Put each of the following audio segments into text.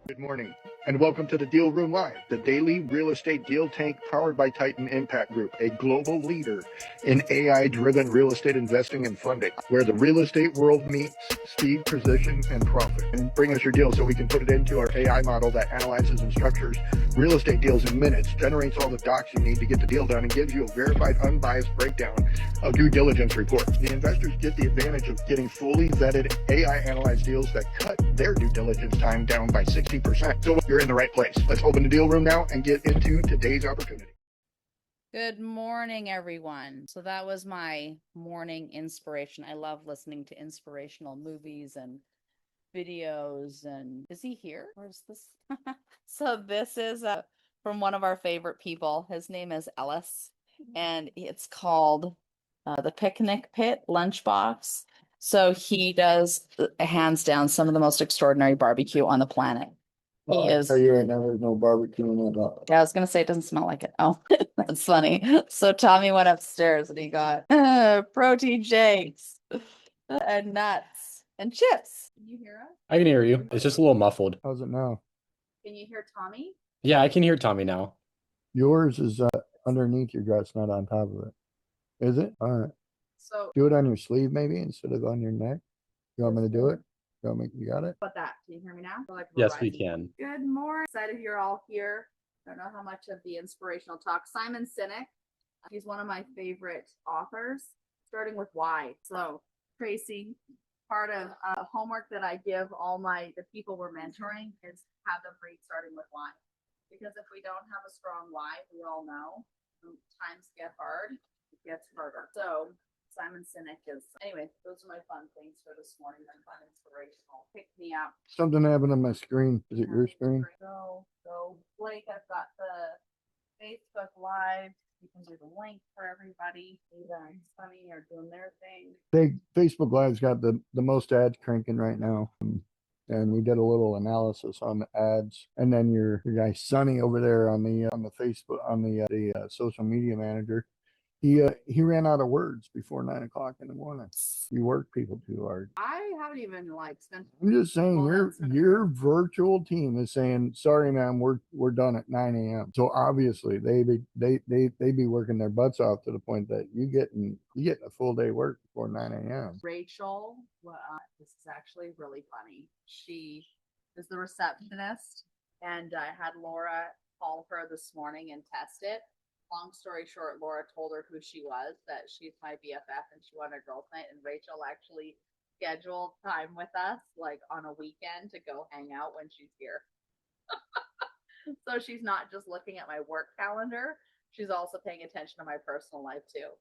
Good morning, and welcome to the Deal Room Live, the daily real estate deal tank powered by Titan Impact Group, a global leader in AI-driven real estate investing and funding, where the real estate world meets speed, precision, and profit. And bring us your deal so we can put it into our AI model that analyzes and structures real estate deals in minutes, generates all the docs you need to get the deal done, and gives you a verified, unbiased breakdown of due diligence report. The investors get the advantage of getting fully vetted AI-analyzed deals that cut their due diligence time down by 60%. So you're in the right place. Let's open the deal room now and get into today's opportunity. Good morning, everyone. So that was my morning inspiration. I love listening to inspirational movies and videos. And is he here? Where's this? So this is from one of our favorite people. His name is Ellis, and it's called The Picnic Pit Lunchbox. So he does hands down some of the most extraordinary barbecue on the planet. Well, He I'll is. tell you right now, there's no barbecue in that lot. Yeah, I was gonna say it doesn't smell like it. Oh, that's funny. So Tommy went upstairs and he got protein shakes and nuts and chips. Can you hear us? I can hear you. It's just a little muffled. How's it now? Can you hear Tommy? Yeah, I can hear Tommy now. Yours is underneath your dress, not on top of it. Is it? All right. So Do it on your sleeve maybe instead of on your neck. You want me to do it? You got it? about that? Can you hear me now? Yes, we can. Good morning. Excited you're all here. I don't know how much of the inspirational talk. Simon Sinek, he's one of my favorite authors, starting with why. So Tracy, part of homework that I give all the people we're mentoring is have them read starting with why. Because if we don't have a strong why, we all know times get hard, it gets harder. So Simon Sinek is, anyway, those are my fun things for this morning. I'm fun inspirational. Pick me up. Something happened on my screen. Is it your screen? So Blake, I've got the Facebook Live. You can do the link for everybody. Eva and Sunny are doing their thing. Facebook Live's got the most ads cranking right now. And we did a little analysis on the ads. And then your guy Sonny over there on the Facebook on the social media manager, he ran out of words before 9 o'clock in the morning. You work people too hard. I haven't even spent. I'm just saying your virtual team is saying, sorry, ma'am, we're done at 9 a.m. So obviously they be working their butts off to the point that you getting a full day work before 9 a.m. Rachel, this is actually really funny. She is the receptionist, and I had Laura call her this morning and test it. Long story short, Laura told her who she was, that she's my BFF and she wanted a girls' night, and Rachel actually scheduled time with us like on a weekend to go hang out when she's here. So she's not just looking at my work calendar, she's also paying attention to my personal life too.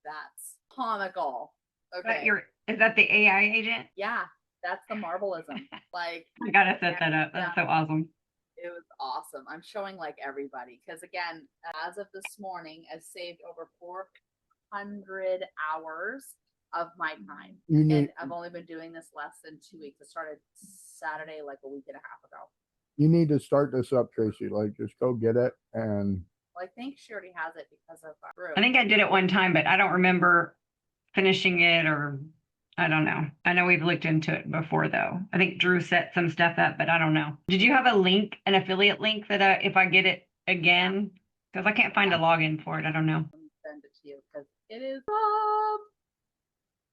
That's comical. Okay. Is that the AI agent? Yeah, that's the Marbleism. Like, I gotta set that up. That's so awesome. it was awesome. I'm showing like everybody because again, as of this morning, I've saved over 400 hours of my time. And I've only been doing this less than 2 weeks. I started Saturday, like a week and a half ago. You need to start this up, Tracy. Like, just go get it. And Well, I think she already has it because of Drew. I think I did it one time, but I don't remember finishing it, or I don't know. I know we've looked into it before though. I think Drew set some stuff up, but I don't know. Did you have a link, an affiliate link that if I get it again, because I can't find a login for it. I don't know. Let me send it to you because it is.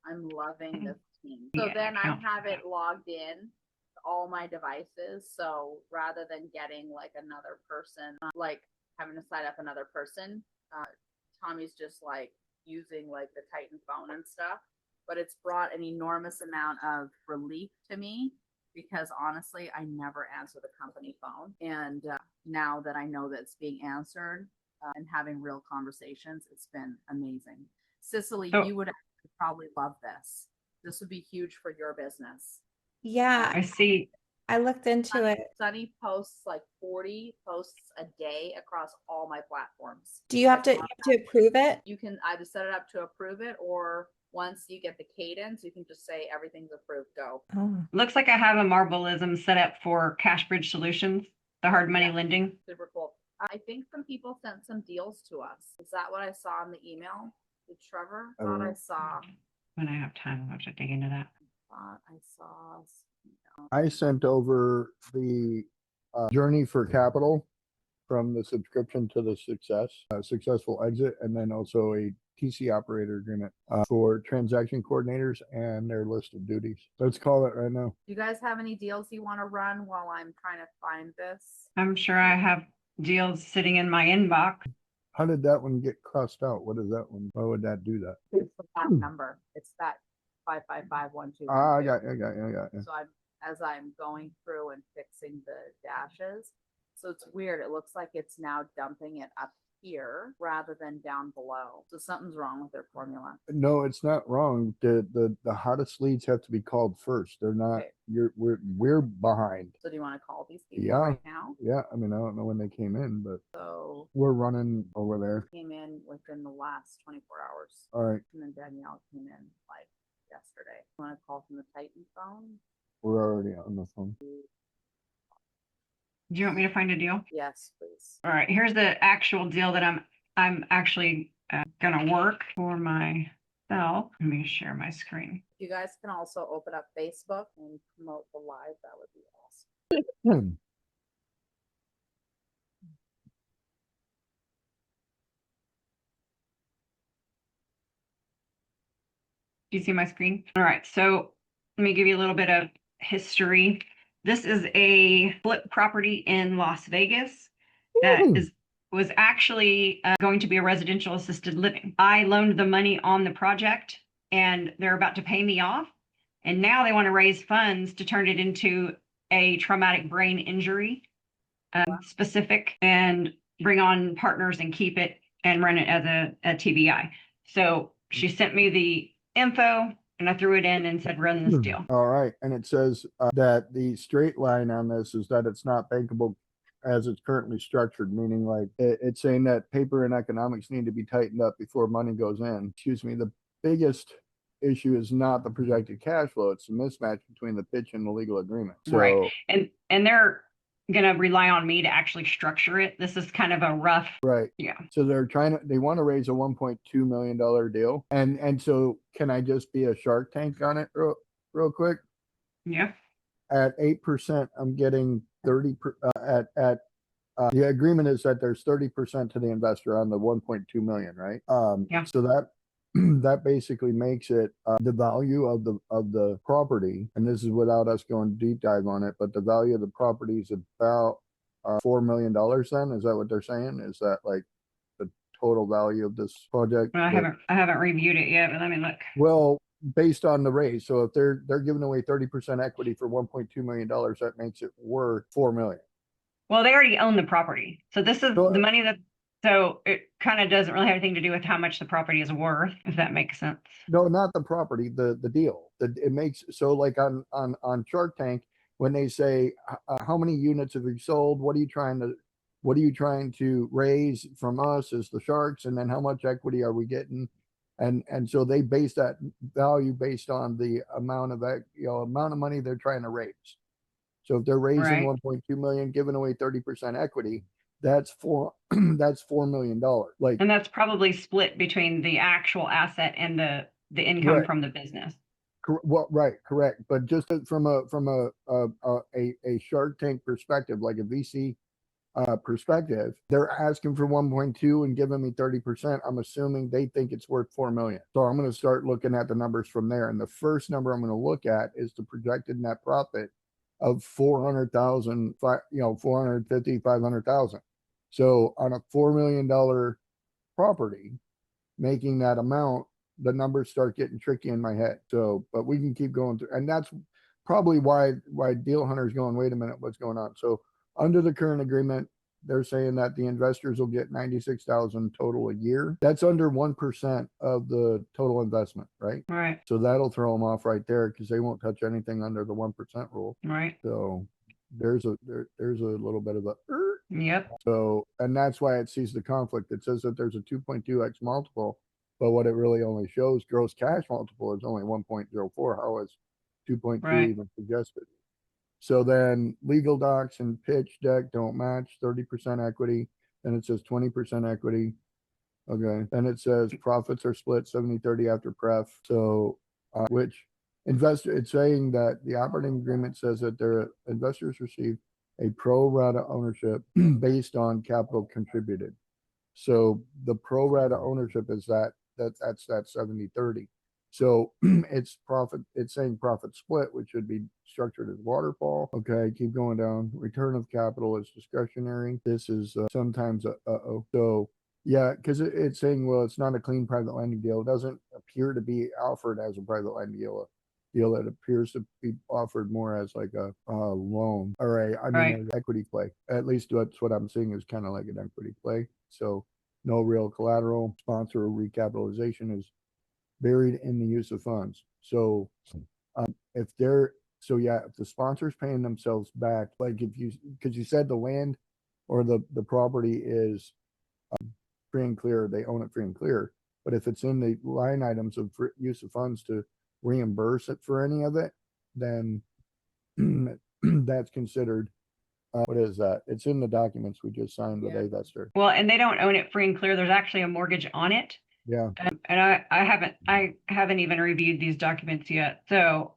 I'm loving this team. So Yeah, then I account. have it logged in to all my devices. So rather than getting like another person, like having to sign up another person, Tommy's just like using like the Titan phone and stuff. But it's brought an enormous amount of relief to me because honestly, I never answer the company phone. And now that I know that it's being answered and having real conversations, it's been amazing. Cicely, you would probably love this. This would be huge for your business. Yeah, I see. I looked into it. Sunny posts like 40 posts a day across all my platforms. Do you have to approve it? You can either set it up to approve it, or once you get the cadence, you can just say everything's approved, go. Oh. Looks like I have a Marbleism set up for Cash Bridge Solutions, the hard money lending. Super cool. I think some people sent some deals to us. Is that what I saw in the email? Did Trevor? Thought I saw. When I have time, I'll have to dig into that. Thought I saw. I sent over the journey for capital from the subscription to the successful exit, and then also a TC operator agreement for transaction coordinators and their list of duties. Let's call it right now. Do you guys have any deals you want to run while I'm trying to find this? I'm sure I have deals sitting in my inbox. How did that one get crossed out? What is that one? Why would that do that? It's that number. It's that 55512. I got you. So as I'm going through and fixing the dashes, so it's weird. It looks like it's now dumping it up here rather than down below. So something's wrong with their formula. No, it's not wrong. The hottest leads have to be called first. They're not. Okay. We're behind. So do you want to call these people Yeah. right now? Yeah, I mean, I don't know when they came in, but So we're running over there. came in within the last 24 hours. All right, And then Danielle came in like yesterday. You want to call from the Titan phone? we're already on the phone. Do you want me to find a deal? Yes, please. All right, here's the actual deal that I'm actually gonna work for myself. Let me share my screen. You guys can also open up Facebook and promote the live. That would be awesome. Do you see my screen? All right, so let me give you a little bit of history. This is a flip property in Las Vegas that was actually going to be a residential assisted living. I loaned the money on the project and they're about to pay me off. And now they want to raise funds to turn it into a traumatic brain injury specific and bring on partners and keep it and run it as a TBI. So she sent me the info and I threw it in and said, run this deal. All right, and it says that the straight line on this is that it's not bankable as it's currently structured, meaning like it's saying that paper and economics need to be tightened up before money goes in. Excuse me. The biggest issue is not the projected cash flow; it's the mismatch between the pitch and the legal agreement. So, right, and they're gonna rely on me to actually structure it. This is kind of a rough, right. Yeah. So they want to raise a $1.2 million deal, and so can I just be a Shark Tank on it real quick? Yeah. At 8%, I'm getting 30 the agreement is that there's 30% to the investor on the 1.2 million, right? Yeah. So that that basically makes it the value of the property, and this is without us going deep dive on it, but the value of the property is about $4 million. Then is that what they're saying? Is that like the total value of this project? Well, I haven't reviewed it yet, but let me look. Well, based on the raise, so if they're giving away 30% equity for $1.2 million, that makes it worth $4 million. Well, they already own the property, so this is So, the money that. So it kind of doesn't really have anything to do with how much the property is worth, if that makes sense. No, not the property, the deal. It makes so like on Shark Tank when they say how many units have you sold? What are you trying to raise from us as the sharks, and then how much equity are we getting? And so they base that value based on the amount of amount of money they're trying to raise. So if they're raising Right. 1.2 million, giving away 30% equity, that's $4 million. Like, And that's probably split between the actual asset and the income Right. from the business. Well, right, correct. But just from a Shark Tank perspective, like a VC perspective, they're asking for 1.2 and giving me 30%. I'm assuming they think it's worth 4 million. So I'm going to start looking at the numbers from there. And the first number I'm going to look at is the projected net profit of 400,000, 450, 500,000. So on a $4 million property, making that amount, the numbers start getting tricky in my head. So, but we can keep going through, and that's probably why Deal Hunter's going, wait a minute, what's going on? So under the current agreement, they're saying that the investors will get 96,000 total a year. That's under 1% of the total investment, right? Right. So that'll throw them off right there because they won't touch anything under the 1% rule. Right. So there's a little bit of a Yep. so, and that's why it sees the conflict. It says that there's a 2.2x multiple, but what it really only shows gross cash multiple is only 1.04. How is 2.2 Right. even suggested? So then legal docs and pitch deck don't match. 30% equity. Then it says 20% equity. Okay. Then it says profits are split 70-30 after pref. So, which investor, it's saying that the operating agreement says that their investors receive a pro rata ownership based on capital contributed. So the pro rata ownership is that's that 70-30. So it's saying profit split, which should be structured as waterfall. Okay, keep going down. Return of capital is discretionary. This is sometimes so yeah, because it's saying, well, it's not a clean private lending deal. It doesn't appear to be offered as a private lending deal. It appears to be offered more as like a loan or an equity play. At least that's what I'm seeing is kind of like an equity play. So no real collateral. Sponsor recapitalization is buried in the use of funds. So if the sponsor's paying themselves back, like because you said the land or the property is free and clear, they own it free and clear. But if it's in the line items of use of funds to reimburse it for any of it, then that's considered. What is that? It's in the documents we just signed with A-Vester. Well, and they don't own it free and clear. There's actually a mortgage on it. Yeah. And I haven't even reviewed these documents yet. So,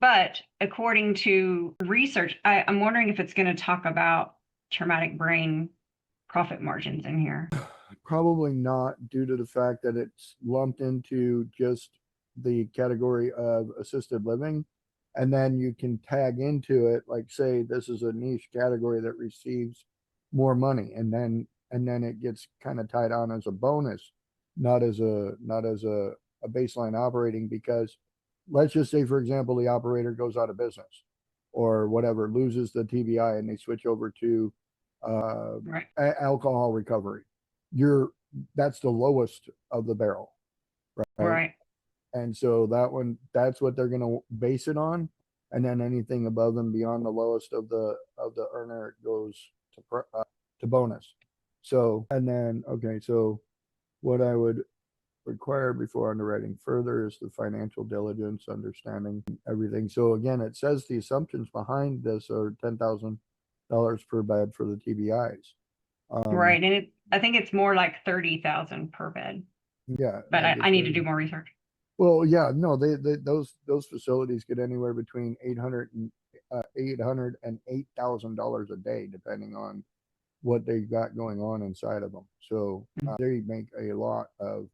but according to research, I'm wondering if it's going to talk about traumatic brain profit margins in here. Probably not, due to the fact that it's lumped into just the category of assisted living. And then you can tag into it, like say this is a niche category that receives more money, and then it gets kind of tied on as a bonus, not as a baseline operating. Because let's just say, for example, the operator goes out of business or whatever, loses the TBI, and they switch over to alcohol recovery. That's the lowest of the barrel, Right. And so that's what they're going to base it on. And then anything above and beyond the lowest of the earner goes to bonus. So, and then, okay, so what I would require before underwriting further is the financial diligence, understanding everything. So again, it says the assumptions behind this are $10,000 per bed for the TBIs. Right. And I think it's more like 30,000 per bed. Yeah. But I need to do more research. Well, yeah, no, those facilities get anywhere between $800 and $8,000 a day, depending on what they got going on inside of them. So they make a lot of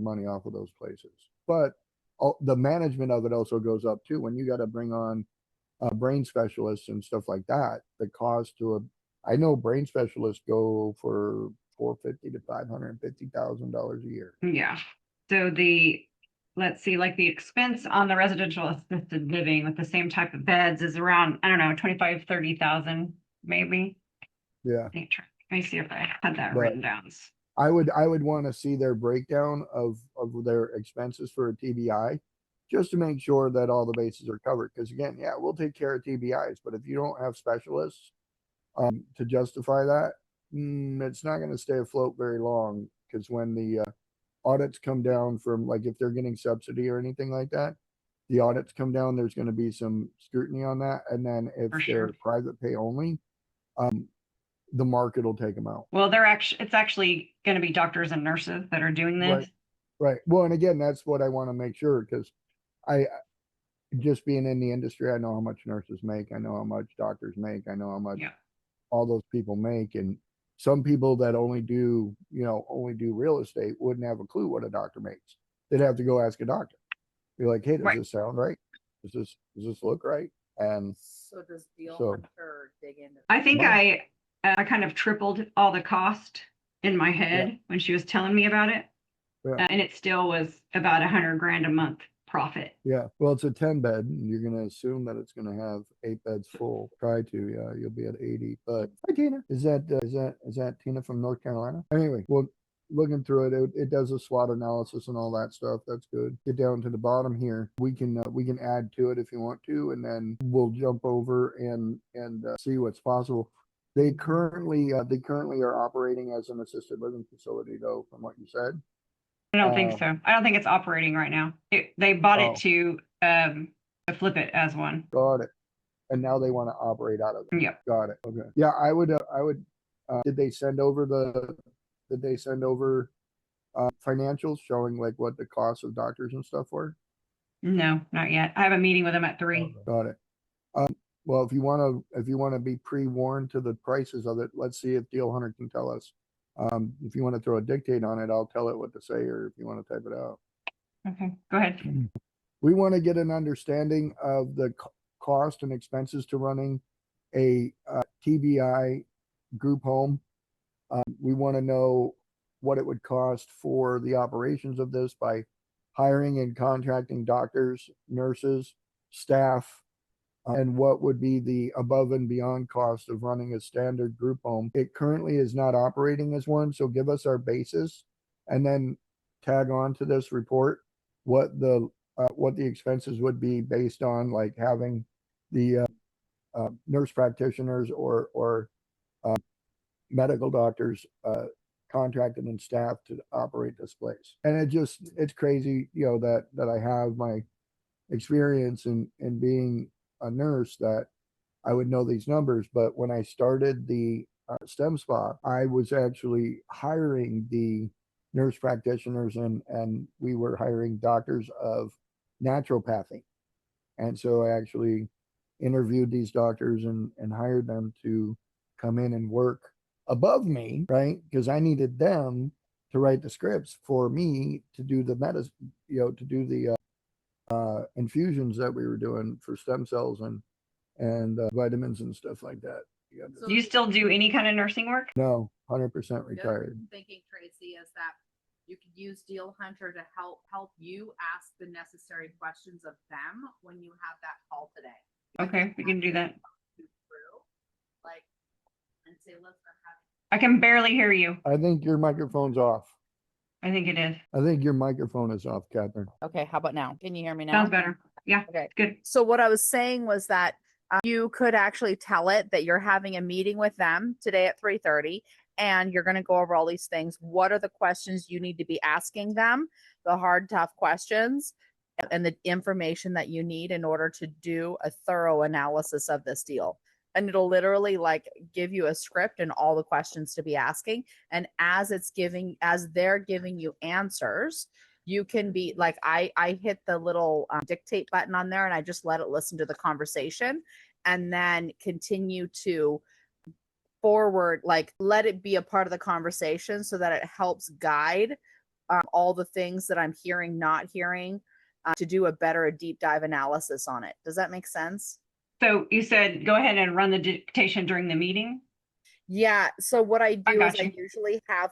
money off of those places. But the management of it also goes up too. When you got to bring on brain specialists and stuff like that, the cost I know brain specialists go for $450,000 to $550,000 a year. Yeah. So let's see, like the expense on the residential assisted living with the same type of beds is around, I don't know, 25,000, 30,000 maybe. Yeah. Let me see if I had that written down. I would want to see their breakdown of their expenses for a TBI, just to make sure that all the bases are covered. Because again, yeah, we'll take care of TBIs, but if you don't have specialists to justify that, it's not going to stay afloat very long. Because when the audits come down from, like, if they're getting subsidy or anything like that, the audits come down, there's going to be some scrutiny on that. And then if they're private pay only, the market will take them out. Well, it's actually going to be doctors and nurses that are doing this. Right. Well, and again, that's what I want to make sure, because I just being in the industry, I know how much nurses make. I know how much doctors make. I know how much all those people make. And some people that only do real estate wouldn't have a clue what a doctor makes. They'd have to go ask a doctor. Be like, hey, does this sound right? Does this look right? And so does Deal Hunter dig into I think I kind of tripled all the cost in my head when she was telling me about it. Yeah. And it still was about $100,000 a month profit. Yeah. Well, it's a 10 bed. And you're going to assume that it's going to have 8 beds full. Try to, yeah, you'll be at 80. But hi, Tina. Is that Tina from North Carolina? Anyway, well, looking through it, it does a SWOT analysis and all that stuff. That's good. Get down to the bottom here. We can add to it if you want to, and then we'll jump over and see what's possible. They currently are operating as an assisted living facility, though, from what you said. I don't think so. I don't think it's operating right now. They bought it to flip it as one. Got it. And now they want to operate out of it. Yep. Got it. Okay. Yeah, I would. Did they send over financials showing like what the cost of doctors and stuff were? No, not yet. I have a meeting with them at 3. Got it. Well, if you want to be pre-warned to the prices of it, let's see if Deal Hunter can tell us. If you want to throw a dictate on it, I'll tell it what to say, or if you want to type it out. Okay, go ahead. We want to get an understanding of the cost and expenses to running a TBI group home. We want to know what it would cost for the operations of this by hiring and contracting doctors, nurses, staff, and what would be the above and beyond cost of running a standard group home. It currently is not operating as one, so give us our basis and then tag on to this report what the expenses would be based on, like having the nurse practitioners or medical doctors contracted and staffed to operate this place. And it's crazy, that I have my experience in being a nurse that I would know these numbers. But when I started the STEM spa, I was actually hiring the nurse practitioners and we were hiring doctors of naturopathy. And so I actually interviewed these doctors and hired them to come in and work above me, right? Because I needed them to write the scripts for me to do the medicine, to do the infusions that we were doing for stem cells and vitamins and stuff like that. Do you still do any kind of nursing work? No, 100% retired. Thinking, Tracy, is that you could use Deal Hunter to help you ask the necessary questions of them when you have that call today. Okay, we can do that. Like, and say, let's have. I can barely hear you. I think your microphone's off. I think it is. I think your microphone is off, Catherine. Okay, how about now? Can you hear me now? Sounds better. Yeah. Okay, good. So what I was saying was that you could actually tell it that you're having a meeting with them today at 3:30, and you're going to go over all these things. What are the questions you need to be asking them? The hard, tough questions and the information that you need in order to do a thorough analysis of this deal. And it'll literally give you a script and all the questions to be asking. And as they're giving you answers, you can be like, I hit the little dictate button on there and I just let it listen to the conversation and then continue to forward, let it be a part of the conversation so that it helps guide all the things that I'm hearing, not hearing, to do a deep dive analysis on it. Does that make sense? So you said go ahead and run the dictation during the meeting? Yeah. So what I do is you. I usually have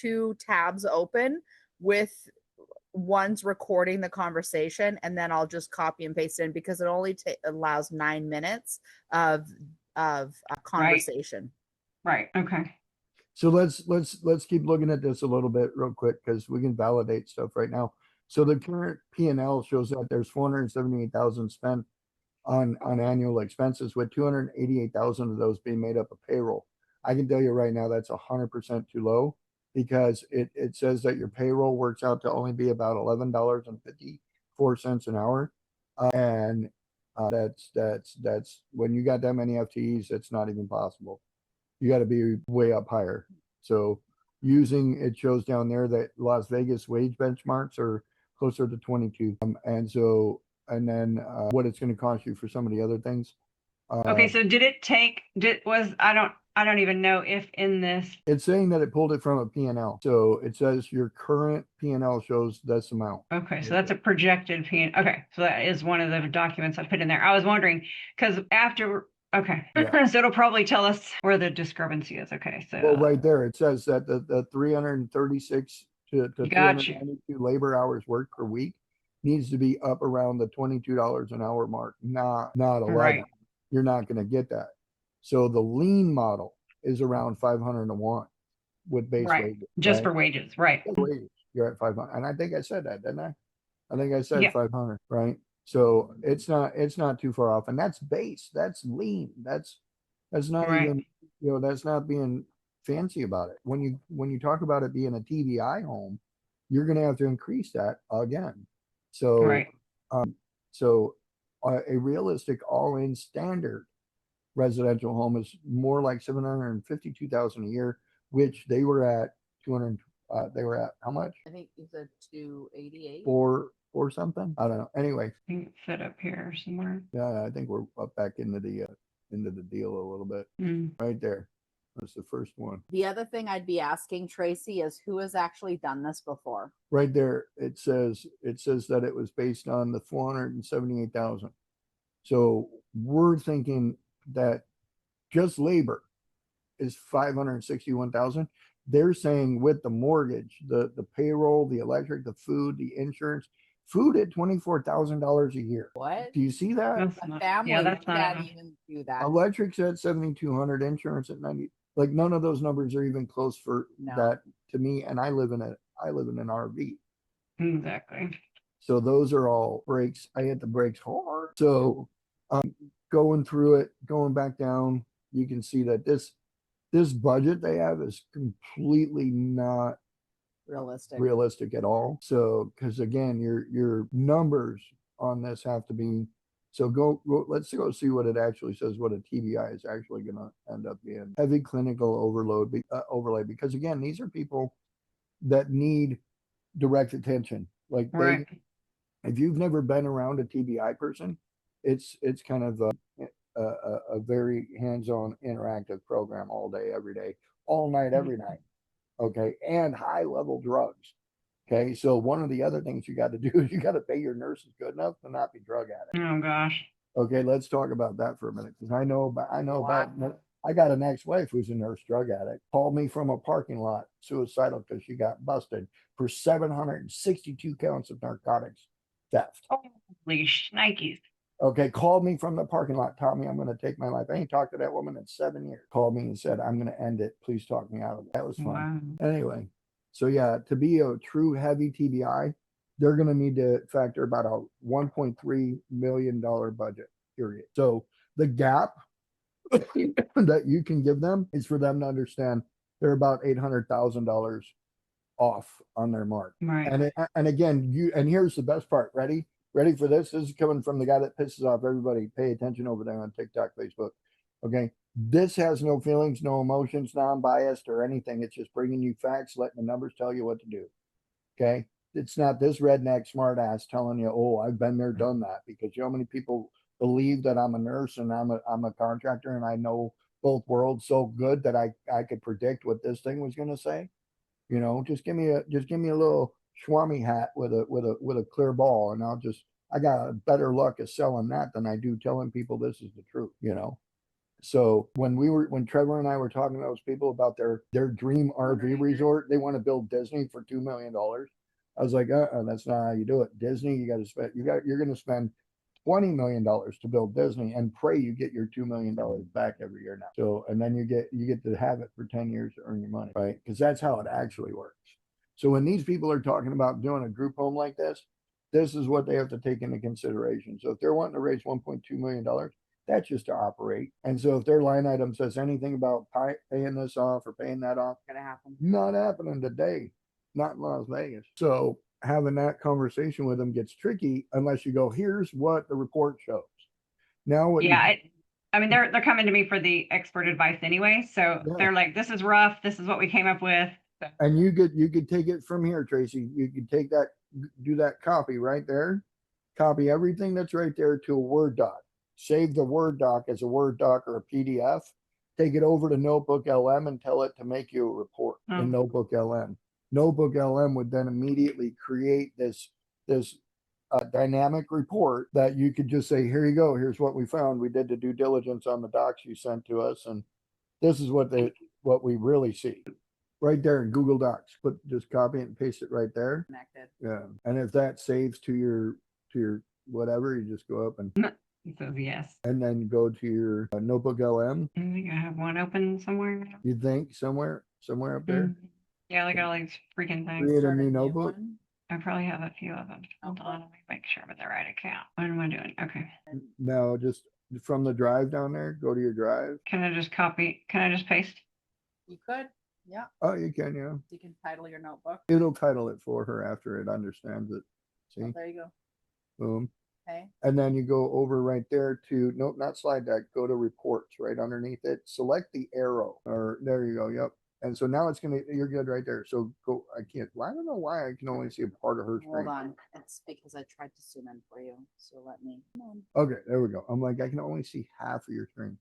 2 tabs open with one's recording the conversation, and then I'll just copy and paste it in because it only allows 9 minutes of conversation. Right. Okay. So let's keep looking at this a little bit real quick because we can validate stuff right now. So the current P&L shows that there's 478,000 spent on annual expenses, with 288,000 of those being made up of payroll. I can tell you right now that's 100% too low because it says that your payroll works out to only be about $11.54 an hour, and that's when you got that many FTEs, it's not even possible. You got to be way up higher. So it shows down there that Las Vegas wage benchmarks are closer to 22, and then what it's going to cost you for some of the other things. Okay, so I don't even know if in this. It's saying that it pulled it from a P&L. So it says your current P&L shows this amount. Okay, so that's a projected P&L. Okay, so that is one of the documents I put in there. I was wondering because after. Okay, yeah. So it'll probably tell us where the discrepancy is. Okay, so. Well, right there, it says that the 336 to 392 labor hours worked per week needs to be up around the $22 an hour mark, not 11. Right. You're not going to get that. So the lean model is around 501 with base wages. Just for wages, right? Wages, you're at 500, and I think I said that, didn't I? I think I said 500, right? So it's not too far off, and that's base. That's lean. That's not even, that's not being fancy about it. When you talk about it being a TBI home, you're going to have to increase that again. So, a realistic all-in standard residential home is more like 752,000 a year, which they were at 200. They were at how much? I think you said 288. or something. I don't know. Anyway, I think it's set up here somewhere. yeah, I think we're up back into the deal a little bit. Right there. That's the first one. The other thing I'd be asking Tracy is who has actually done this before? Right there, it says that it was based on the 478,000. So we're thinking that just labor is 561,000. They're saying with the mortgage, the payroll, the electric, the food, the insurance, food at $24,000 a year. What? Do you see that? That's A not, family yeah, that's not can't enough. even do that. Electric's at 7,200, insurance at 90. Like none of those numbers are even close for No. that to me. And I live in an RV. Exactly. So those are all brakes. I hit the brakes hard. So going through it, going back down, you can see that this budget they have is completely not realistic at all. So because again, your numbers on this have to be. So let's go see what it actually says, what a TBI is actually going to end up being. Heavy clinical overlay, because again, these are people that need direct attention. Like Right. if you've never been around a TBI person, it's kind of a very hands-on interactive program all day, every day, all night, every night. Okay. And high level drugs. Okay. So one of the other things you got to do is you got to pay your nurses good enough to not be drug addicts. Oh gosh. Okay. Let's talk about that for a minute. Because I know about, I got an ex-wife who's a nurse drug addict, called me from a parking lot, suicidal because she got busted for 762 counts of narcotics theft. Holy shnikes. Okay, called me from the parking lot, told me I'm going to take my life. I ain't talked to that woman in 7 years. Called me and said, I'm going to end it. Please talk me out of it. That was fun. Wow. Anyway, so yeah, to be a true heavy TBI, they're going to need to factor about a $1.3 million budget, period. So the gap that you can give them is for them to understand they're about $800,000 off on their mark. Right. And again, and here's the best part. Ready for this? This is coming from the guy that pisses off everybody. Pay attention over there on TikTok, Facebook. Okay. This has no feelings, no emotions, non-biased or anything. It's just bringing you facts, letting the numbers tell you what to do. Okay. It's not this redneck smart ass telling you, oh, I've been there, done that, because you know how many people believe that I'm a nurse and I'm a contractor and I know both worlds so good that I could predict what this thing was going to say. You know, just give me a little Swami hat with a clear ball, and I got a better luck of selling that than I do telling people this is the truth, you know. So when Trevor and I were talking to those people about their dream RV resort, they want to build Disney for $2 million. I was like, that's not how you do it. Disney, you're going to spend $20 million to build Disney and pray you get your $2 million back every year now. So, and then you get to have it for 10 years to earn your money, right? Because that's how it actually works. So when these people are talking about doing a group home like this is what they have to take into consideration. So if they're wanting to raise $1.2 million, that's just to operate. And so if their line item says anything about paying this off or paying that off, Gonna happen. not happening today, not in Las Vegas. So having that conversation with them gets tricky unless you go, here's what the report shows. Now what? Yeah, I mean, they're coming to me for the expert advice anyway. So Yeah. they're like, this is rough. This is what we came up with. And you could take it from here, Tracy. You could take that, do that copy right there, copy everything that's right there to a Word doc. Save the Word doc as a Word doc or a PDF. Take it over to Notebook LM and tell it to make you a report in Notebook LM. Notebook LM would then immediately create this dynamic report that you could just say, here you go. Here's what we found. We did the due diligence on the docs you sent to us, and this is what we really see. Right there in Google Docs. Just copy it and paste it right there. Connected. Yeah. And if that saves to your whatever, you just go up and It says yes. and then go to your Notebook LM. I think I have one open somewhere. You think somewhere up there? Yeah, look at all these freaking things. Create a Start new notebook. one. I probably have a few of them. Hold on, let me make sure I'm in the right account. What am I doing? Okay. No, just from the drive down there, go to your drive. Can I just copy? Can I just paste? You could. Yeah. Oh, you can, yeah. You can title your notebook. It'll title it for her after it understands it. See? Oh, there you go. Boom. Okay. And then you go over right there to, nope, not slide deck, go to reports right underneath it. Select the arrow, or there you go. Yep. And so now it's gonna, you're good right there. So go, I can't, well, I don't know why I can only see a part of her screen. Hold on. It's because I tried to zoom in for you. So let me. Okay, there we go. I'm like, I can only see half of your screen.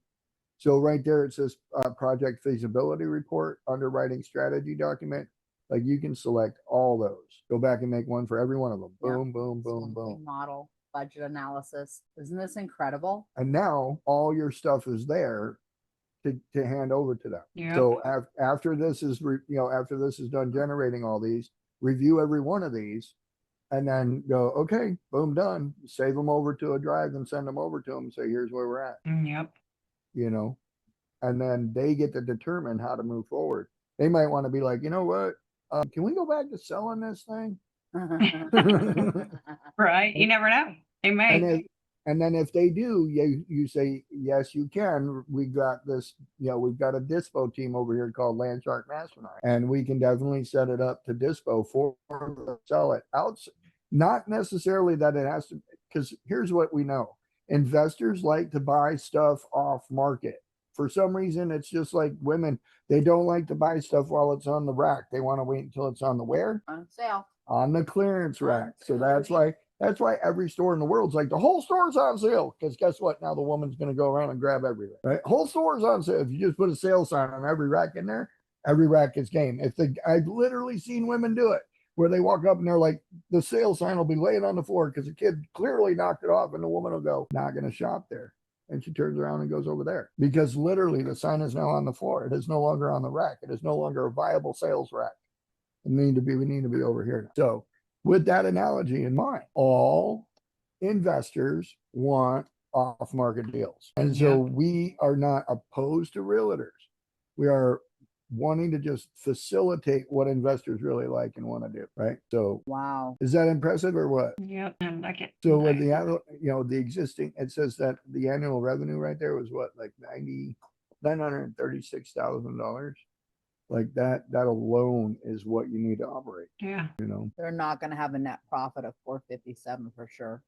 So right there, it says project feasibility report, underwriting strategy document. Like you can select all those. Go back and make one for every one of them. Boom, boom, boom, boom. Model, budget analysis. Isn't this incredible? And now all your stuff is there to hand over to them. Yep. So after this is, after this is done generating all these, review every one of these and then go, okay, boom, done. Save them over to a drive and send them over to them and say, here's where we're at. Yep. And then they get to determine how to move forward. They might want to be like, you know what? Can we go back to selling this thing? Right. You never know. They may. And then if they do, you say, yes, you can. We got this, we've got a dispo team over here called LandSharkMastermind, and we can definitely set it up to dispo for sell it out. Not necessarily that it has to, because here's what we know. Investors like to buy stuff off market. For some reason, it's just like women. They don't like to buy stuff while it's on the rack. They want to wait until it's on the where? On sale. On the clearance rack. So that's why every store in the world's like, the whole store's on sale. Because guess what? Now the woman's going to go around and grab everything. Right? Whole store's on sale. If you just put a sale sign on every rack in there, every rack is game. I've literally seen women do it, where they walk up and they're like, the sale sign will be laying on the floor because the kid clearly knocked it off, and the woman will go, not going to shop there. And she turns around and goes over there because literally the sign is now on the floor. It is no longer on the rack. It is no longer a viable sales rack. We need to be over here. So with that analogy in mind, all investors want off-market deals. And so we are not opposed to realtors. We are wanting to just facilitate what investors really like and want to do, right? So wow, is that impressive or what? Yep, I like it. So with the annual, the existing, it says that the annual revenue right there was what, like $936,000. Like that alone is what you need to operate. Yeah. They're not going to have a net profit of 457 for sure.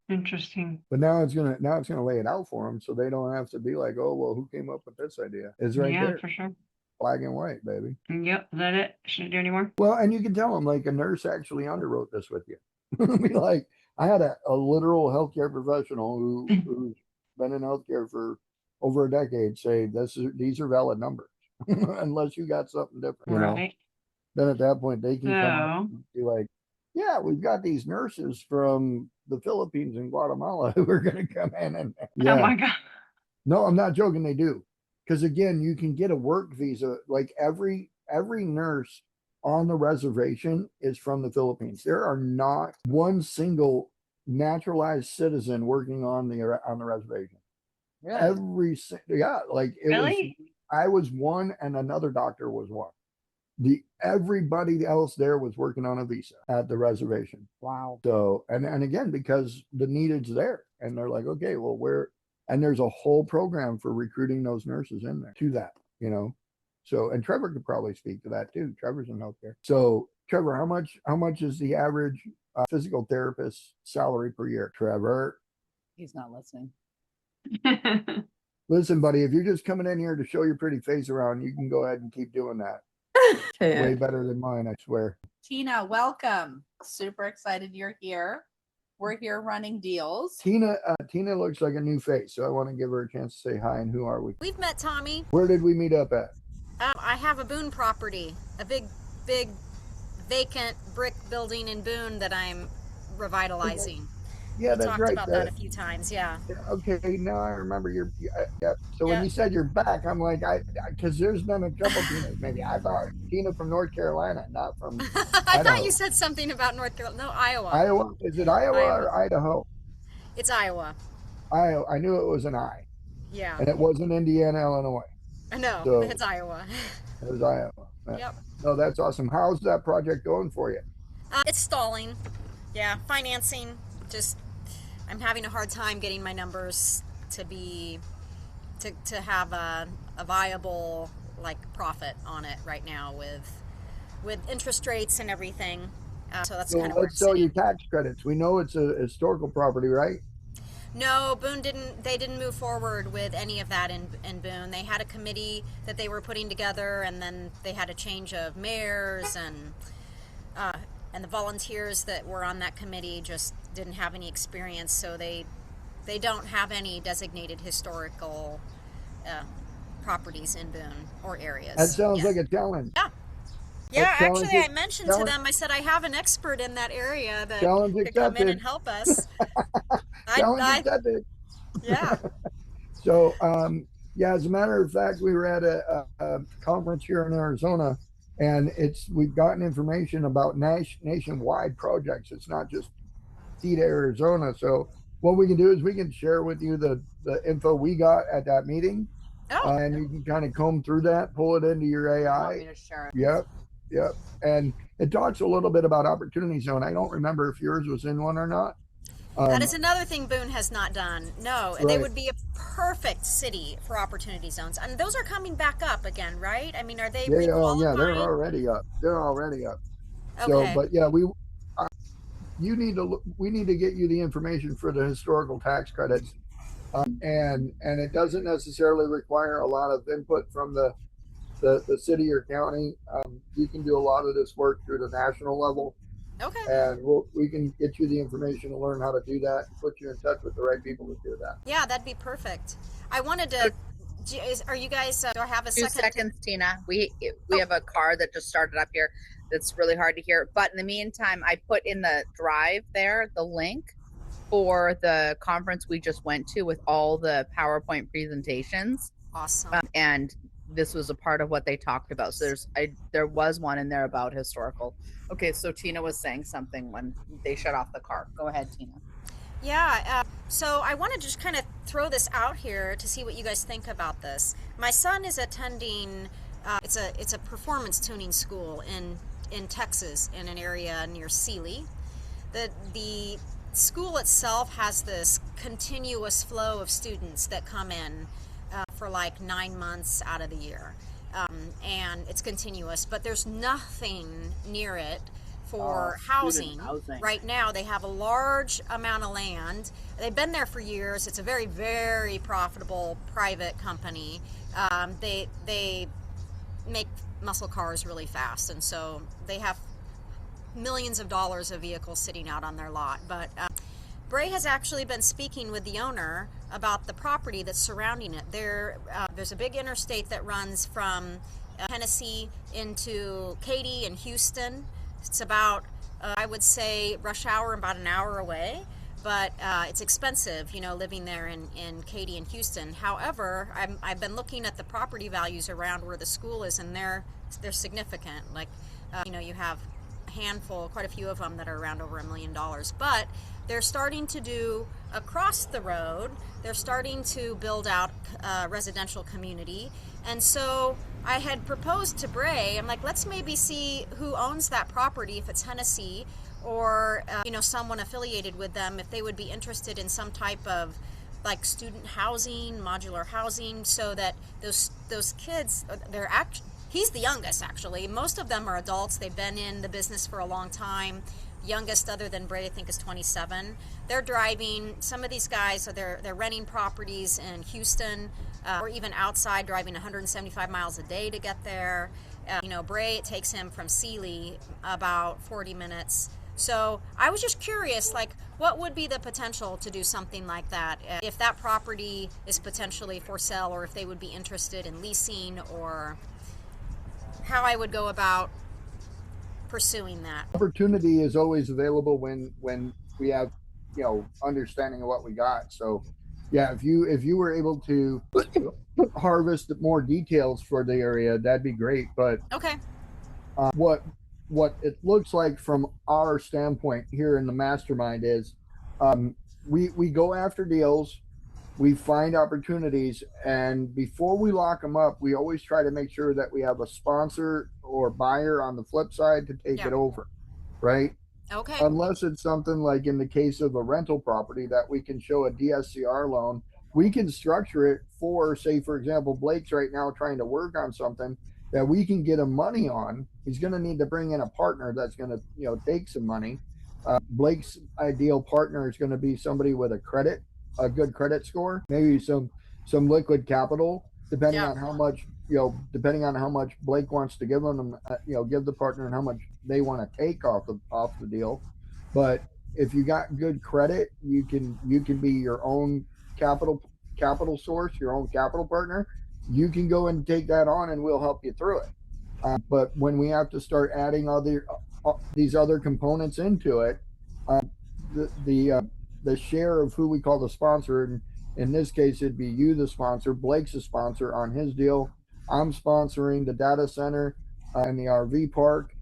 Interesting. But now it's gonna lay it out for them, so they don't have to be like, oh well, who came up with this idea? It's right there. Yeah, for sure. Black and white, baby. Yep. Is that it? Should I do any more? Well, and you can tell them like a nurse actually underwrote this with you. Be like, I had a literal healthcare professional who's been in healthcare for over a decade say these are valid numbers, unless you got something different. Right. Then at that point they can come up and be like, yeah, we've got these nurses from the Philippines and Guatemala who are going to come in and Oh my God. No, I'm not joking. They do. Because again, you can get a work visa. Like every nurse on the reservation is from the Philippines. There are not one single naturalized citizen working on the reservation. Really? Really? I was one and another doctor was one. Everybody else there was working on a visa at the reservation. Wow. So, and again, because the need is there, and they're like, okay, well, and there's a whole program for recruiting those nurses in there to that, So, and Trevor could probably speak to that too. Trevor's in healthcare. So, Trevor, how much is the average physical therapist salary per year? Trevor, he's not listening. Listen, buddy, if you're just coming in here to show your pretty face around, you can go ahead and keep doing that. Way better than mine, I swear. Tina, welcome. Super excited you're here. We're here running deals. Tina looks like a new face, so I want to give her a chance to say hi. And who are we? We've met Tommy. Where did we meet up at? I have a Boone property, a big vacant brick building in Boone that I'm revitalizing. Yeah, we that's talked right. about that a few times. Yeah. Okay, now I remember your. Yeah. So when you said you're back, I'm like, because there's been a couple Tinas. Maybe I thought Tina from North Carolina, not from. I thought you said something about North Carolina. No, Iowa. Iowa. Is it Iowa or Idaho? It's Iowa. Iowa. I knew it was an I. Yeah. And it wasn't Indiana, Illinois. No, so it's Iowa. It was Iowa. Yep. No, that's awesome. How's that project going for you? It's stalling. Yeah, financing. I'm having a hard time getting my numbers to have a viable profit on it right now with interest rates and everything. So that's kind of let's sell your tax credits. We know it's a historical property, right? No, Boone didn't. They didn't move forward with any of that in Boone. They had a committee that they were putting together, and then they had a change of mayors, and the volunteers that were on that committee just didn't have any experience, so they don't have any designated historical properties in Boone or areas. That sounds Yeah. like a challenge. Yeah. Yeah, That challenge actually, I is- mentioned to challenge- them, I said, I have an expert in that area that Challenge could come in accepted. and help us. Challenge I, accepted. yeah. So, yeah, as a matter of fact, we were at a conference here in Arizona, and we've gotten information about nationwide projects. It's not just key to Arizona. So what we can do is we can share with you the info we got at that meeting, Oh, and you can kind of comb through that, pull it into your You want me AI. to share it? Yep. And it talks a little bit about opportunity zone. I don't remember if yours was in one or not. that is another thing Boone has not done. No, they Right. would be a perfect city for opportunity zones. And those are coming back up again, right? I mean, are they Yeah, oh yeah, they're requalifying? already up. They're already up. Okay. So, but yeah, we need to get you the information for the historical tax credits, and it doesn't necessarily require a lot of input from the city or county. You can do a lot of this work through the national level, Okay. and we can get you the information to learn how to do that and put you in touch with the right people to do that. Yeah, that'd be perfect. I wanted to. Are you guys? Do I have a 2 second? seconds, Tina. We have a car that just started up here that's really hard to hear. But in the meantime, I put in the drive there the link for the conference we just went to with all the PowerPoint presentations. Awesome. And this was a part of what they talked about. So there was one in there about historical. Okay, so Tina was saying something when they shut off the car. Go ahead, Tina. Yeah, so I want to just kind of throw this out here to see what you guys think about this. My son is attending. It's a performance tuning school in Texas, in an area near Sealy. The school itself has this continuous flow of students that come in for like 9 months out of the year, and it's continuous. But there's nothing near it for housing. Right now they have a large amount of land. They've been there for years. It's a very, very profitable private company. They make muscle cars really fast, and so they have millions of dollars of vehicles sitting out on their lot. But Bray has actually been speaking with the owner about the property that's surrounding it. There's a big interstate that runs from Tennessee into Katy and Houston. It's about, I would say, rush hour, about an hour away, but it's expensive, living there in Katy and Houston. However, I've been looking at the property values around where the school is, and they're significant. Like, you have a handful, quite a few of them that are around over $1 million. But they're starting to do across the road. They're starting to build out a residential community, and so I had proposed to Bray, I'm like, let's maybe see who owns that property, if it's Hennessy or someone affiliated with them, if they would be interested in some type of like student housing, modular housing, so that those kids, he's the youngest actually. Most of them are adults. They've been in the business for a long time. Youngest other than Bray, I think, is 27. They're driving. Some of these guys, they're renting properties in Houston, or even outside, driving 175 miles a day to get there. Bray, it takes him from Sealy about 40 minutes. So I was just curious, like, what would be the potential to do something like that? If that property is potentially for sale, or if they would be interested in leasing, or how I would go about pursuing that. Opportunity is always available when we have understanding of what we got. So yeah, if you were able to harvest more details for the area, that'd be great. But Okay. What it looks like from our standpoint here in the mastermind is we go after deals, we find opportunities, and before we lock them up, we always try to make sure that we have a sponsor or buyer on the flip side to take it over, right? Okay. Unless it's something like in the case of a rental property that we can show a DSCR loan, we can structure it for, say, for example, Blake's right now trying to work on something that we can get him money on. He's going to need to bring in a partner that's going to, take some money. Blake's ideal partner is going to be somebody with a credit a good credit score, maybe some liquid capital, depending Yeah. on how much, depending on how much Blake wants to give them, give the partner, and how much they want to take off the deal. But if you got good credit, you can be your own capital source, your own capital partner. You can go and take that on, and we'll help you through it. But when we have to start adding these other components into it, the share of who we call the sponsor, and in this case it'd be you, the sponsor. Blake's a sponsor on his deal. I'm sponsoring the data center and the RV park.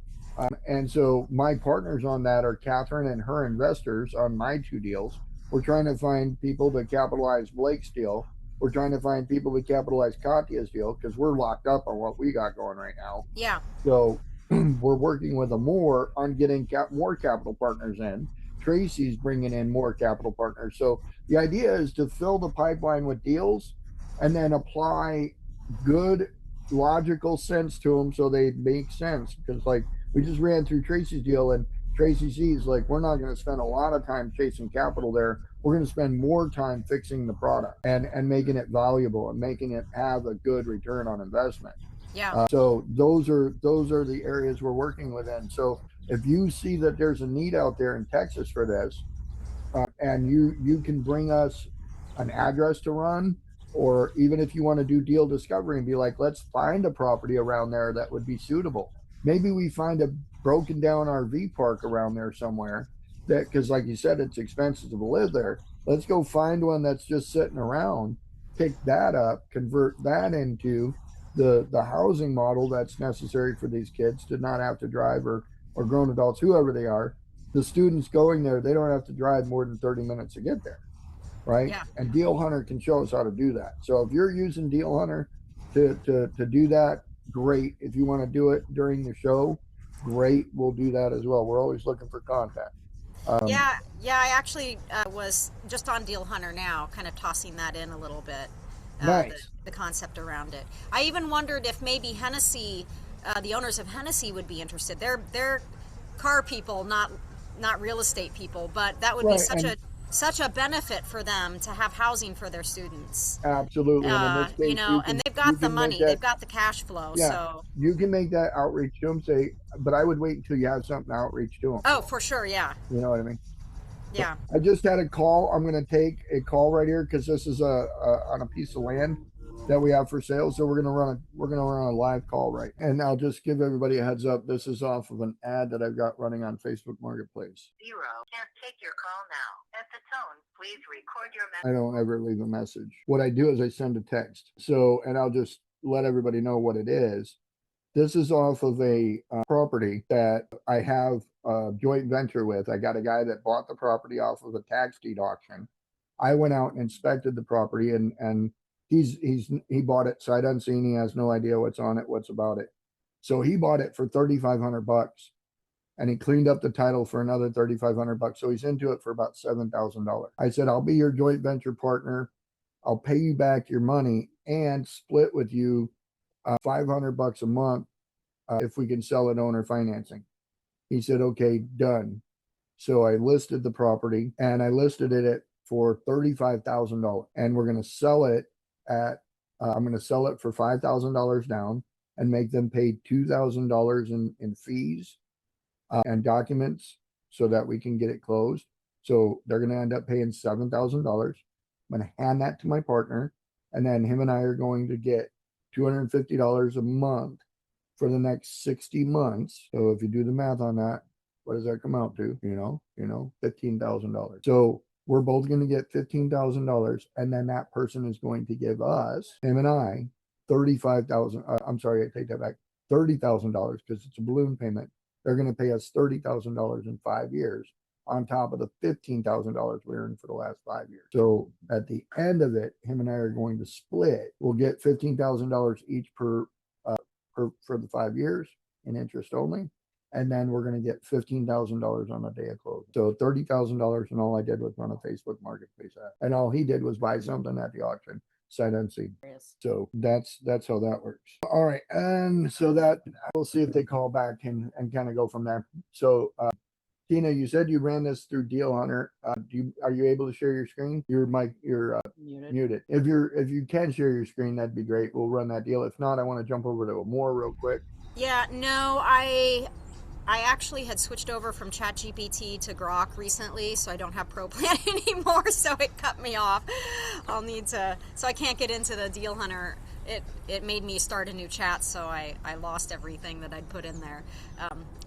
And so my partners on that are Catherine and her investors on my two deals. We're trying to find people to capitalize Blake's deal. We're trying to find people to capitalize Katya's deal, because we're locked up on what we got going right now. Yeah. So we're working with more on getting more capital partners in. Tracy's bringing in more capital partners. So the idea is to fill the pipeline with deals and then apply good logical sense to them so they make sense. Because like we just ran through Tracy's deal, and Tracy sees like we're not going to spend a lot of time chasing capital there. We're going to spend more time fixing the product and making it valuable and making it have a good return on investment. Yeah. So those are the areas we're working within. So if you see that there's a need out there in Texas for this, and you can bring us an address to run, or even if you want to do deal discovery and be like, let's find a property around there that would be suitable. Maybe we find a broken down RV park around there somewhere, that, because like you said, it's expensive to live there. Let's go find one that's just sitting around, pick that up, convert that into the housing model that's necessary for these kids to not have to drive, or grown adults, whoever they are. The students going there, they don't have to drive more than 30 minutes to get there, right? Yeah. And Deal Hunter can show us how to do that. So if you're using Deal Hunter to do that, great. If you want to do it during the show, great, we'll do that as well. We're always looking for contact. Yeah, I actually was just on Deal Hunter now, kind of tossing that in a little bit. Nice. The concept around it. I even wondered if maybe Hennessy, the owners of Hennessy, would be interested. They're car people, not real estate people, but that would be such a benefit for them to have housing for their students. Absolutely. And in this case, and they've got the money, they've got the cash flow. Yeah, so you can make that outreach to them. But I would wait until you have something to outreach to them. Oh, for sure, yeah. You know what I mean? Yeah. I just had a call. I'm going to take a call right here, because this is on a piece of land that we have for sale. So we're going to run a live call, right? And I'll just give everybody a heads up. This is off of an ad that I've got running on Facebook Marketplace. 0 can't take your call now. At the tone, please record your message. I don't ever leave a message. What I do is I send a text. So, and I'll just let everybody know what it is. This is off of a property that I have a joint venture with. I got a guy that bought the property off of a tax deed auction. I went out and inspected the property, and he bought it sight unseen. He has no idea what's on it, what's about it. So he bought it for $3,500, and he cleaned up the title for another $3,500. So he's into it for about $7,000. I said, I'll be your joint venture partner. I'll pay you back your money and split with you $500 a month if we can sell it owner financing. He said, okay, done. So I listed the property, and I listed it for $35,000, and we're going to sell it at I'm going to sell it for $5,000 down and make them pay $2,000 in fees and documents so that we can get it closed. So they're going to end up paying $7,000. I'm going to hand that to my partner, and then him and I are going to get $250 a month for the next 60 months. So if you do the math on that, what does that come out to? $15,000. So we're both going to get $15,000, and then that person is going to give us, him and I, $35,000. I'm sorry, I take that back. $30,000, because it's a balloon payment. They're going to pay us $30,000 in 5 years on top of the $15,000 we earned for the last 5 years. So at the end of it, him and I are going to split. We'll get $15,000 each for the 5 years in interest only. And then we're going to get $15,000 on the day of closing. So $30,000, and all I did was run a Facebook Marketplace ad. And all he did was buy something at the auction, sight unseen. So that's how that works. All right. And so that we'll see if they call back and kind of go from there. So Tina, you said you ran this through Deal Hunter. Are you able to share your screen? You're muted. If you can share your screen, that'd be great. We'll run that deal. If not, I want to jump over to Amore real quick. Yeah, no, I actually had switched over from ChatGPT to Grok recently, so I don't have Pro Plan anymore, so it cut me off. So I can't get into the Deal Hunter. It made me start a new chat, so I lost everything that I'd put in there.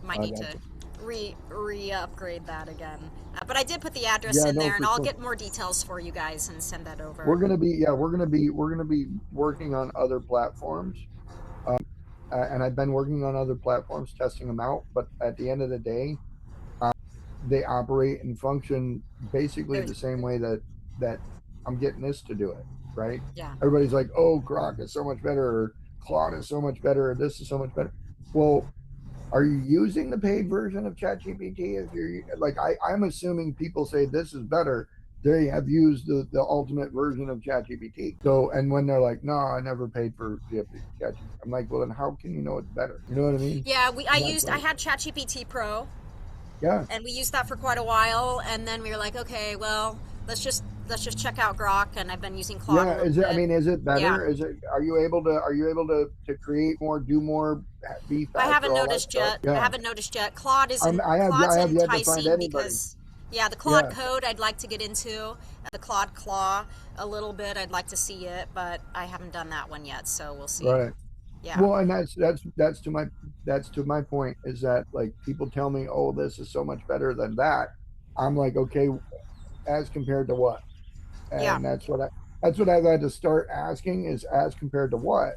Might need to re-upgrade that again. But I did put the address in there, and I'll get more details for you guys and send that over. We're gonna be working on other platforms. And I've been working on other platforms, testing them out. But at the end of the day, they operate and function basically the same way that I'm getting this to do it, right? Yeah. Everybody's like, "Oh, Grok is so much better," or "Claude is so much better," or "This is so much better." Well, are you using the paid version of ChatGPT? If you're like, I'm assuming people say this is better. They have used the ultimate version of ChatGPT. So, and when they're like, "No, I never paid for ChatGPT," I'm like, "Well, then how can you know it's better?" You know what I mean? Yeah, I had ChatGPT Pro. Yeah. And we used that for quite a while, and then we were like, okay, well, let's just check out Grok, and I've been using Claude. Yeah, is it better? Yeah. Are you able to create more, do more, be faster? I haven't noticed yet. Yeah. I haven't noticed yet. Claude isn't. I have yet to find anybody. Because the Claude code I'd like to get into, the Claude Claw a little bit. I'd like to see it, but I haven't done that one yet, so we'll see. Right. Yeah. Well, and that's to my point, is that like people tell me, "Oh, this is so much better than that." I'm like, okay, as compared to what? And that's what I've had to start asking, is as compared to what?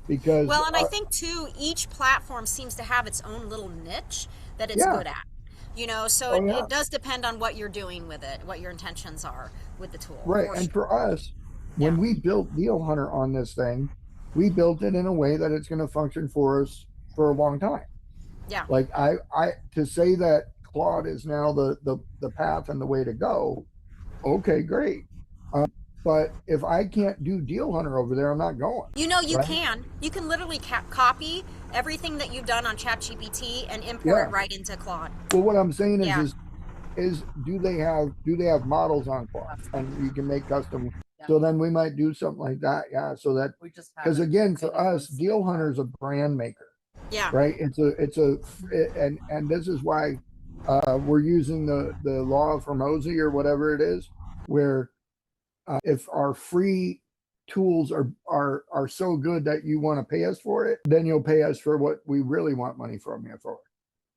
Because and I think too, each platform seems to have its own little niche that it's good at. So it does depend on what you're doing with it, what your intentions are with the tool. Right. And for us, when we built Deal Hunter on this thing, we built it in a way that it's going to function for us for a long time. Yeah. Like I to say that Claude is now the path and the way to go. Okay, great. But if I can't do Deal Hunter over there, I'm not going. You can. You can literally copy everything that you've done on ChatGPT and import it right into Claude. Well, what I'm saying is do they have models on Claude, and you can make custom? Yeah. So then we might do something like that. Yeah. So that, because again, for us, Deal Hunter is a brand maker. Yeah. Right. And this is why we're using the law of Hormozy or whatever it is, where if our free tools are so good that you want to pay us for it, then you'll pay us for what we really want money from you for.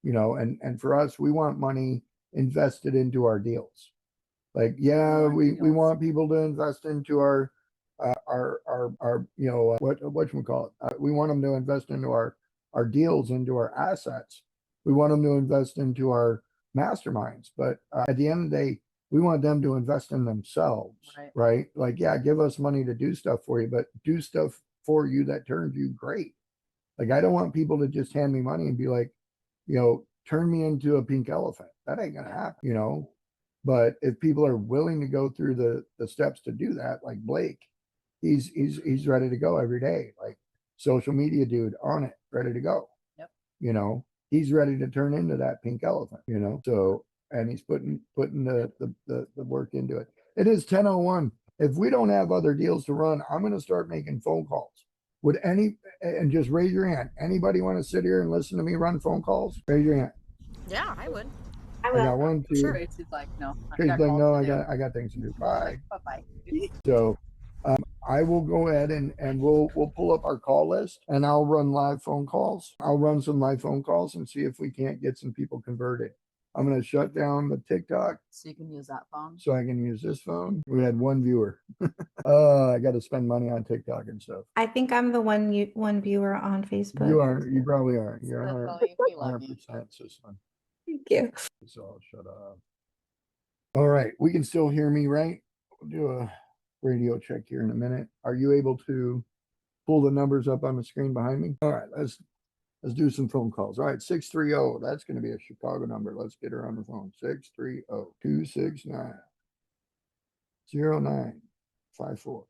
And for us, we want money invested into our deals. Like, we want people to invest into our whatchamacallit. We want them to invest into our deals, into our assets. We want them to invest into our masterminds. But at the end of the day, we want them to invest in themselves, right? Like, give us money to do stuff for you, but do stuff for you that turns you great. Like, I don't want people to just hand me money and be like, turn me into a pink elephant. That ain't gonna happen, But if people are willing to go through the steps to do that, like Blake, he's ready to go every day. Like, social media dude on it, ready to go. Yep. He's ready to turn into that pink elephant, So, and he's putting the work into it. It is 10:01. If we don't have other deals to run, I'm going to start making phone calls. And just raise your hand. Anybody want to sit here and listen to me run phone calls? Raise your hand. Yeah, I would. I got one, two. Sure. Tracy's like, no. No, I got things to do. Bye. Bye. So I will go ahead and we'll pull up our call list, and I'll run live phone calls. I'll run some live phone calls and see if we can't get some people converted. I'm going to shut down the TikTok. So you can use that phone. So I can use this phone. We had one viewer. I got to spend money on TikTok and stuff. I think I'm the one viewer on Facebook. You are. You probably are. You're 100% sis. Thank you. So I'll shut up. All right. We can still hear me, right? We'll do a radio check here in a minute. Are you able to pull the numbers up on the screen behind me? All right. Let's do some phone calls. All right, 630. That's going to be a Chicago number. Let's get her on the phone. 630-269-0954.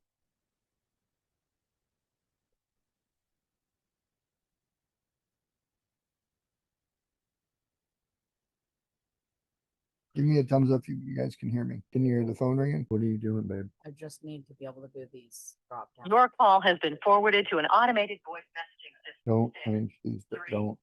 Give me a thumbs up if you guys can hear me. Can you hear the phone ringing? What are you doing, babe? I just need to be able to do these drop down. Your call has been forwarded to an automated voice messaging system. Don't change these. Three. Don't.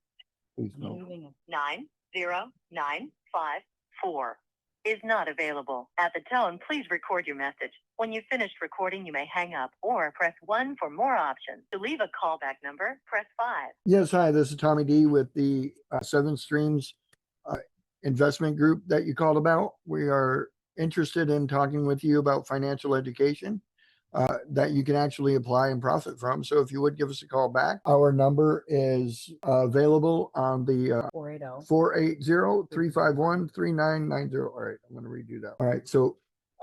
Please I'm don't. leaving it. 90954 is not available. At the tone, please record your message. When you've finished recording, you may hang up or press 1 for more options. To leave a callback number, press 5. Yes, hi, this is Tommy D with the Seven Streams investment group that you called about. We are interested in talking with you about financial education that you can actually apply and profit from. So if you would give us a call back, our number is available on the 480-351-3990. All right, I'm going to redo that. All right, so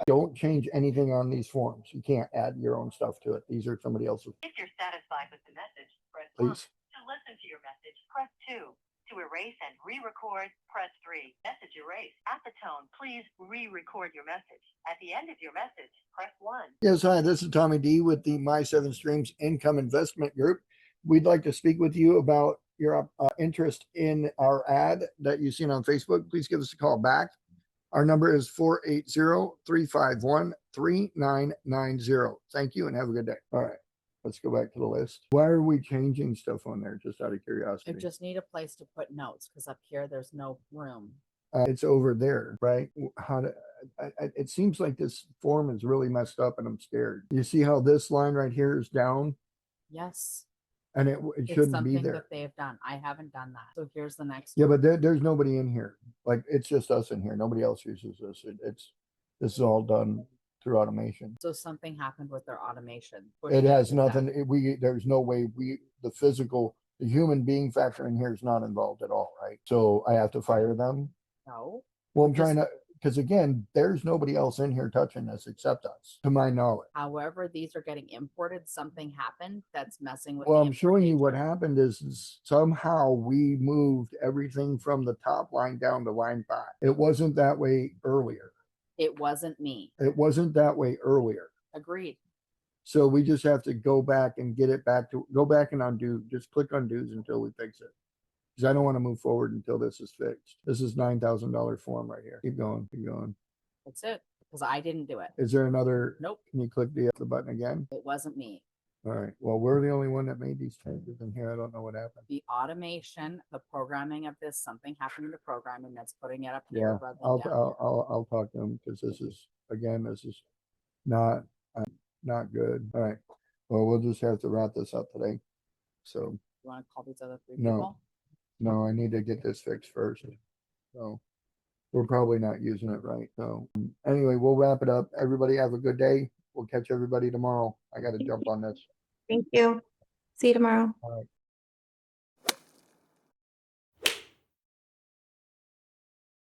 don't change anything on these forms. You can't add your own stuff to it. These are somebody else's. If you're satisfied with the message, press 1. Please. To listen to your message, press 2. To erase and re-record, press 3. Message erase. At the tone, please re-record your message. At the end of your message, press 1. Yes, hi, this is Tommy D with the My Seven Streams Income Investment Group. We'd like to speak with you about your interest in our ad that you've seen on Facebook. Please give us a call back. Our number is 480-351-3990. Thank you and have a good day. All right, let's go back to the list. Why are we changing stuff on there? Just out of I curiosity. just need a place to put notes because up here there's no room. It's over there, right? It seems like this form is really messed up and I'm scared. You see how this line right here is down Yes, and it it's shouldn't something be there. that they've done. I haven't done that. So here's the next Yeah, one. but there's nobody in here. Like it's just us in here. Nobody else uses this. This is all done through automation. So something happened with their automation. It has nothing. There's no way the human being factor in here is not involved at all, right? So I have to fire them. No. Well, I'm Just- trying to, because again, there's nobody else in here touching this except us, to my knowledge. However, these are getting imported. Something happened that's messing with. Well, the I'm showing you what importation. happened is somehow we moved everything from the top line down to line 5. It wasn't that way earlier. It wasn't me. It wasn't that way earlier. Agreed. So we just have to go back and get it back to, go back and undo, just click undos until we fix it. Because I don't want to move forward until this is fixed. This is $9,000 form right here. Keep going, keep going. That's it. Because I didn't do it. Is there another? Nope. Can you click the button again? It wasn't me. All right. Well, we're the only one that made these changes in here. I don't know what happened. The automation, the programming of this, something happened in the programming that's putting it up Yeah, here rather than I'll down here. I'll talk to them because this is not not good. All right. Well, we'll just have to wrap this up today. So You want to call these other 3 No. people? no, I need to get this fixed first. So we're probably not using it right. So anyway, we'll wrap it up. Everybody have a good day. We'll catch everybody tomorrow. I got to jump on this. Thank you. See you tomorrow. All right.